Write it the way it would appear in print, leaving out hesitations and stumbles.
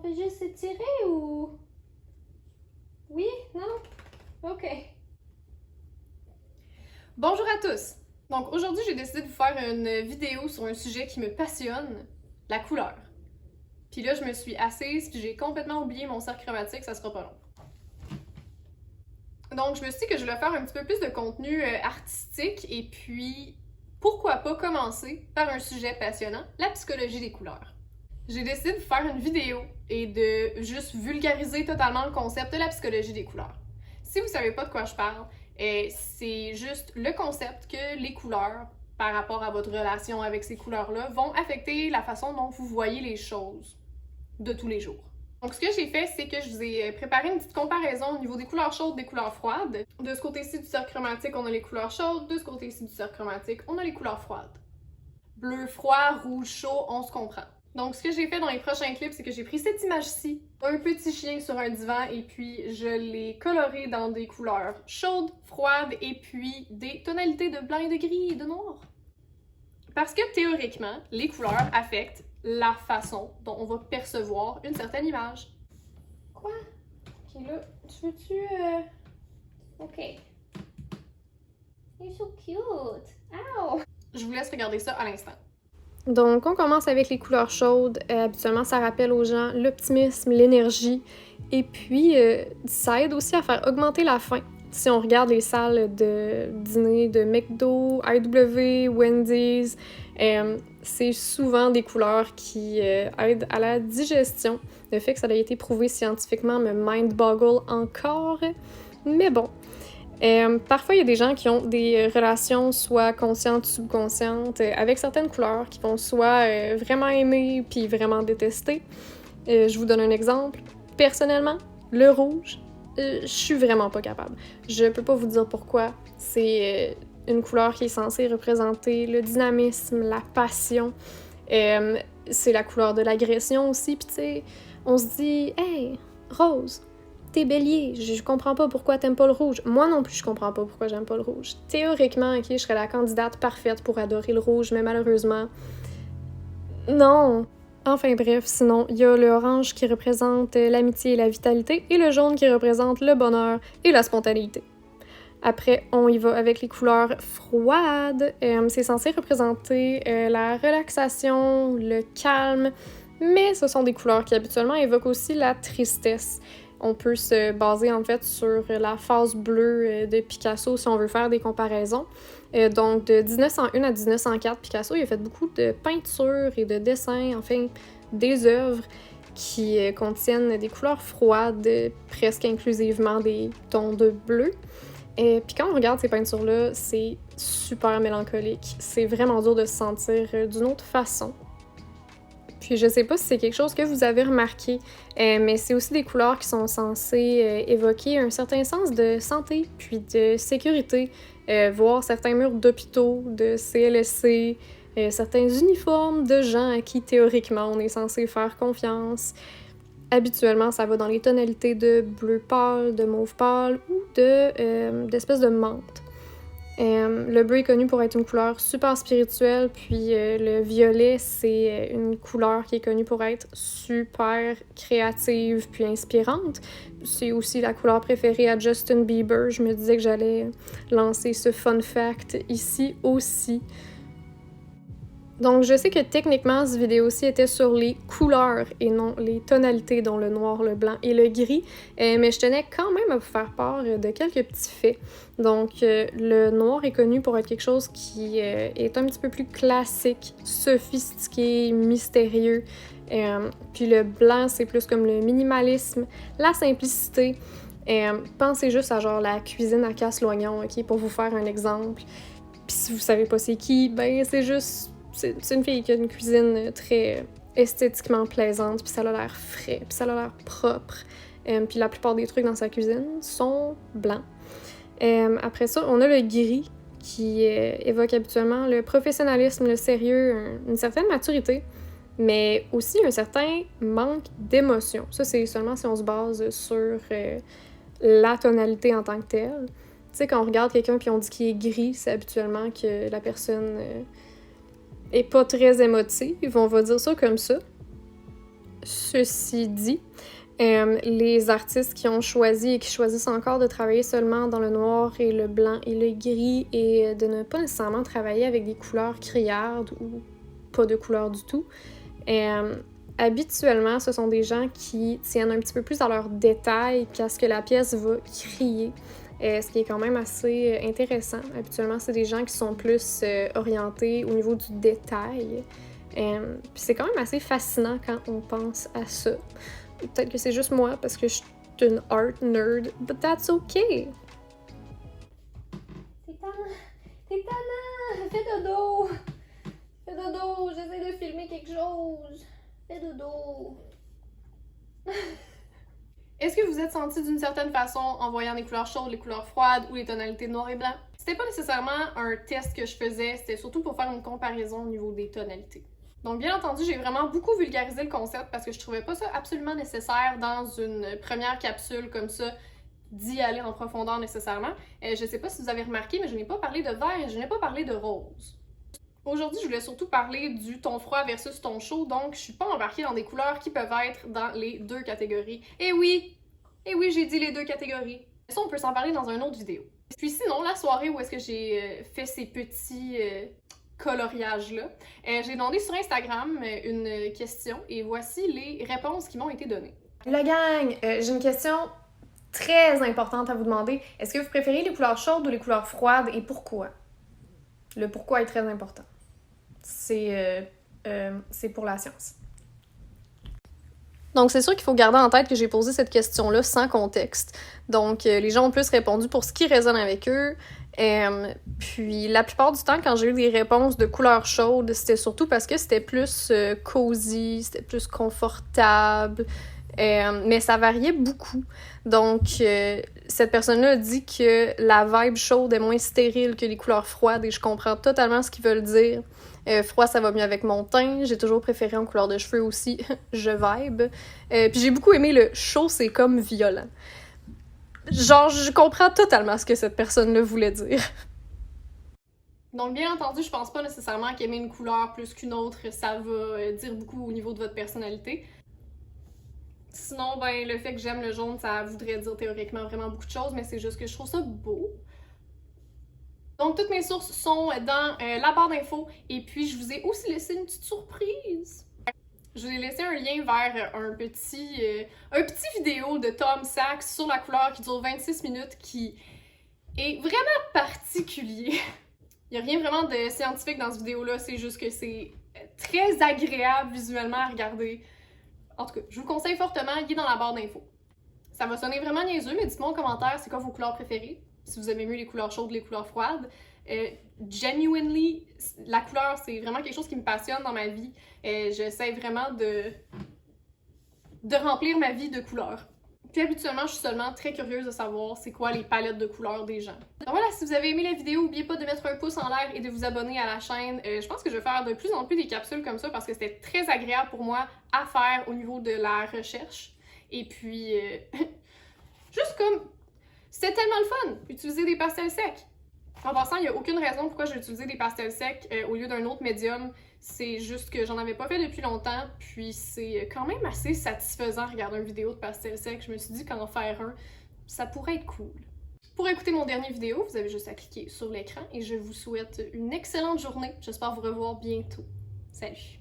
fait juste s'étirer ou... Oui? Non? Ok. Bonjour à tous! Donc aujourd'hui, j'ai décidé de vous faire une vidéo sur un sujet qui me passionne, la couleur. Puis là, je me suis assise, puis j'ai complètement oublié mon cercle chromatique, ça sera pas long. Donc je me suis dit que je voulais faire un petit peu plus de contenu artistique, et puis pourquoi pas commencer par un sujet passionnant, la psychologie des couleurs. J'ai décidé de faire une vidéo et de juste vulgariser totalement le concept de la psychologie des couleurs. Si vous savez pas de quoi je parle, c'est juste le concept que les couleurs, par rapport à votre relation avec ces couleurs-là, vont affecter la façon dont vous voyez les choses de tous les jours. Donc, ce que j'ai fait, c'est que je vous ai préparé une petite comparaison au niveau des couleurs chaudes, des couleurs froides. De ce côté-ci du cercle chromatique, on a les couleurs chaudes. De ce côté-ci du cercle chromatique, on a les couleurs froides. Bleu froid, rouge chaud, on se comprend. Donc, ce que j'ai fait dans les prochains clips, c'est que j'ai pris cette image-ci, un petit chien sur un divan, et puis je l'ai coloré dans des couleurs chaudes, froides, et puis des tonalités de blanc et de gris et de noir. Parce que théoriquement, les couleurs affectent la façon dont on va percevoir une certaine image. Quoi? Ok, là, tu veux-tu... Ok. You're so cute! Ow! Je vous laisse regarder ça à l'instant. Donc, on commence avec les couleurs chaudes. Habituellement, ça rappelle aux gens l'optimisme, l'énergie. Et puis, ça aide aussi à faire augmenter la faim. Si on regarde les salles de dîner de McDo, IW, Wendy's, c'est souvent des couleurs qui aident à la digestion. Le fait que ça a été prouvé scientifiquement me mind-boggle encore. Mais bon. Parfois, il y a des gens qui ont des relations soit conscientes ou subconscientes avec certaines couleurs qui vont soit vraiment aimer puis vraiment détester. Je vous donne un exemple. Personnellement, le rouge, je suis vraiment pas capable. Je peux pas vous dire pourquoi. C'est une couleur qui est censée représenter le dynamisme, la passion. C'est la couleur de l'agression aussi. Puis tu sais, on se dit « Hey, rose! » T'es bélier, je comprends pas pourquoi t'aimes pas le rouge. Moi non plus, je comprends pas pourquoi j'aime pas le rouge. Théoriquement, ok, je serais la candidate parfaite pour adorer le rouge, mais malheureusement, non. Enfin bref, sinon, il y a le orange qui représente l'amitié et la vitalité, et le jaune qui représente le bonheur et la spontanéité. Après, on y va avec les couleurs froides. C'est censé représenter la relaxation, le calme, mais ce sont des couleurs qui habituellement évoquent aussi la tristesse. On peut se baser en fait sur la phase bleue de Picasso si on veut faire des comparaisons. Donc de 1901 à 1904, Picasso il a fait beaucoup de peintures et de dessins, enfin des œuvres qui contiennent des couleurs froides, presque inclusivement des tons de bleu. Et puis quand on regarde ces peintures-là, c'est super mélancolique. C'est vraiment dur de se sentir d'une autre façon. Puis je sais pas si c'est quelque chose que vous avez remarqué, mais c'est aussi des couleurs qui sont censées évoquer un certain sens de santé, puis de sécurité, voir certains murs d'hôpitaux, de CLSC, certains uniformes de gens à qui théoriquement on est censé faire confiance. Habituellement, ça va dans les tonalités de bleu pâle, de mauve pâle ou d'espèces de menthe. Le bleu est connu pour être une couleur super spirituelle, puis le violet, c'est une couleur qui est connue pour être super créative puis inspirante. C'est aussi la couleur préférée à Justin Bieber. Je me disais que j'allais lancer ce fun fact ici aussi. Donc, je sais que techniquement, cette vidéo-ci était sur les couleurs et non les tonalités, dont le noir, le blanc et le gris, mais je tenais quand même à vous faire part de quelques petits faits. Donc, le noir est connu pour être quelque chose qui est un petit peu plus classique, sophistiqué, mystérieux. Puis le blanc, c'est plus comme le minimalisme, la simplicité. Pensez juste à genre la cuisine à casse-l'oignon, ok, pour vous faire un exemple. Puis si vous savez pas c'est qui, ben c'est juste... C'est une fille qui a une cuisine très esthétiquement plaisante, puis ça a l'air frais, puis ça a l'air propre. Puis la plupart des trucs dans sa cuisine sont blancs. Après ça, on a le gris, qui évoque habituellement le professionnalisme, le sérieux, une certaine maturité, mais aussi un certain manque d'émotion. Ça, c'est seulement si on se base sur la tonalité en tant que telle. Tu sais, quand on regarde quelqu'un puis on dit qu'il est gris, c'est habituellement que la personne... est pas très émotive, on va dire ça comme ça. Ceci dit, les artistes qui ont choisi et qui choisissent encore de travailler seulement dans le noir et le blanc et le gris et de ne pas nécessairement travailler avec des couleurs criardes ou pas de couleurs du tout, habituellement, ce sont des gens qui tiennent un petit peu plus à leurs détails qu'à ce que la pièce va crier, ce qui est quand même assez intéressant. Habituellement, c'est des gens qui sont plus orientés au niveau du détail. Puis c'est quand même assez fascinant quand on pense à ça. Peut-être que c'est juste moi parce que je suis une art nerd, but that's okay! T'es tannant! Fais dodo! Fais dodo! J'essaie de filmer quelque chose! Fais dodo! Est-ce que vous êtes senti d'une certaine façon en voyant les couleurs chaudes, les couleurs froides ou les tonalités noir et blanc? C'était pas nécessairement un test que je faisais, c'était surtout pour faire une comparaison au niveau des tonalités. Donc bien entendu, j'ai vraiment beaucoup vulgarisé le concept parce que je trouvais pas ça absolument nécessaire dans une première capsule comme ça d'y aller en profondeur nécessairement. Je sais pas si vous avez remarqué, mais je n'ai pas parlé de vert et je n'ai pas parlé de rose. Aujourd'hui, je voulais surtout parler du ton froid versus ton chaud, donc je suis pas embarquée dans des couleurs qui peuvent être dans les deux catégories. Et oui, j'ai dit les deux catégories. Ça, on peut s'en parler dans une autre vidéo. Puis sinon, la soirée où est-ce que j'ai fait ces petits coloriages-là, j'ai demandé sur Instagram une question et voici les réponses qui m'ont été données. La gang, j'ai une question très importante à vous demander. Est-ce que vous préférez les couleurs chaudes ou les couleurs froides et pourquoi? Le pourquoi est très important. C'est pour la science. Donc, c'est sûr qu'il faut garder en tête que j'ai posé cette question-là sans contexte. Donc, les gens ont plus répondu pour ce qui résonne avec eux. Puis, la plupart du temps, quand j'ai eu des réponses de couleur chaude, c'était surtout parce que c'était plus cosy, c'était plus confortable. Mais ça variait beaucoup. Donc, cette personne-là a dit que la vibe chaude est moins stérile que les couleurs froides et je comprends totalement ce qu'ils veulent dire. Froid, ça va mieux avec mon teint. J'ai toujours préféré en couleur de cheveux aussi. Je vibe. Puis j'ai beaucoup aimé le chaud, c'est comme violent. Genre, je comprends totalement ce que cette personne-là voulait dire. Donc, bien entendu, je pense pas nécessairement qu'aimer une couleur plus qu'une autre, ça va dire beaucoup au niveau de votre personnalité. Sinon, ben, le fait que j'aime le jaune, ça voudrait dire théoriquement vraiment beaucoup de choses, mais c'est juste que je trouve ça beau. Donc, toutes mes sources sont dans la barre d'infos, et puis je vous ai aussi laissé une petite surprise. Je vous ai laissé un lien vers un petit vidéo de Tom Sachs sur la couleur qui dure 26 minutes, qui est vraiment particulier. Il n'y a rien vraiment de scientifique dans cette vidéo-là, c'est juste que c'est très agréable visuellement à regarder. En tout cas, je vous le conseille fortement, il est dans la barre d'infos. Ça va sonner vraiment niaiseux, mais dites-moi en commentaire c'est quoi vos couleurs préférées, si vous aimez mieux les couleurs chaudes ou les couleurs froides. Genuinely, la couleur, c'est vraiment quelque chose qui me passionne dans ma vie. J'essaie vraiment de remplir ma vie de couleurs. Puis habituellement, je suis seulement très curieuse de savoir c'est quoi les palettes de couleurs des gens. Donc voilà, si vous avez aimé la vidéo, n'oubliez pas de mettre un pouce en l'air et de vous abonner à la chaîne. Je pense que je vais faire de plus en plus des capsules comme ça parce que c'était très agréable pour moi à faire au niveau de la recherche. Et puis, juste comme, c'était tellement le fun, utiliser des pastels secs. En passant, il n'y a aucune raison pourquoi j'ai utilisé des pastels secs au lieu d'un autre médium. C'est juste que j'en avais pas fait depuis longtemps, puis c'est quand même assez satisfaisant de regarder une vidéo de pastels secs. Je me suis dit qu'en faire un, ça pourrait être cool. Pour écouter mon dernier vidéo, vous avez juste à cliquer sur l'écran et je vous souhaite une excellente journée. J'espère vous revoir bientôt. Salut!